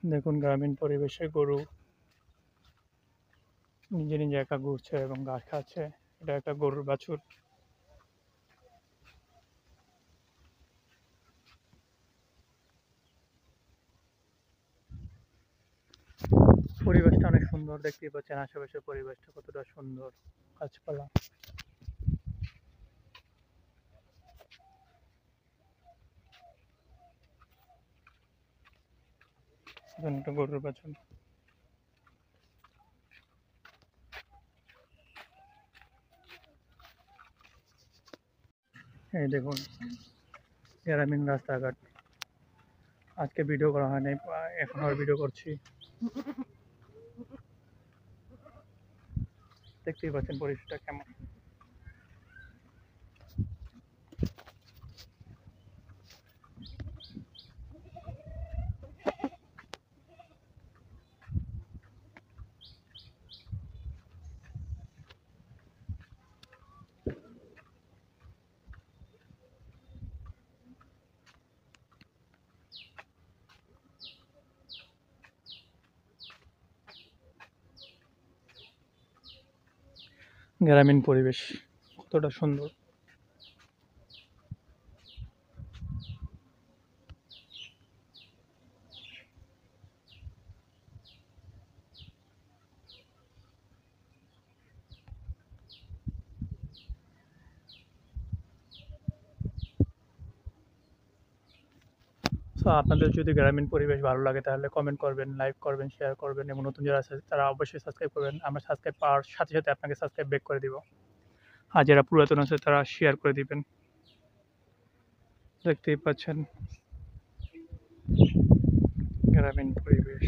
দেখুন গ্রামীণ পরিবেশে গরু নিজে নিজে একা ঘুরছে এবং ঘাস খাচ্ছে। এটা একটা গরুর বাছুর। পরিবেশটা অনেক সুন্দর, দেখতেই পাচ্ছেন আশেপাশের পরিবেশটা কতটা সুন্দর, গাছপালা। এখানে একটা গরুর বাছুর। এই দেখুন গ্রামীণ রাস্তাঘাট। আজকে ভিডিও করা হয় নাই, এখন আর ভিডিও করছি। দেখতেই পাচ্ছেন পরিবেশটা কেমন। গ্রামীণ পরিবেশ কতটা সুন্দর। সো আপনাদের যদি গ্রামীণ পরিবেশ ভালো লাগে তাহলে কমেন্ট করবেন, লাইক করবেন, শেয়ার করবেন এবং নতুন যারা আছে তারা অবশ্যই সাবস্ক্রাইব করবেন। আমরা সাবস্ক্রাইব পাওয়ার সাথে সাথে আপনাকে সাবস্ক্রাইব ব্যাক করে দিব। আর যারা পুরাতন আছে তারা শেয়ার করে দিবেন। দেখতেই পাচ্ছেন গ্রামীণ পরিবেশ।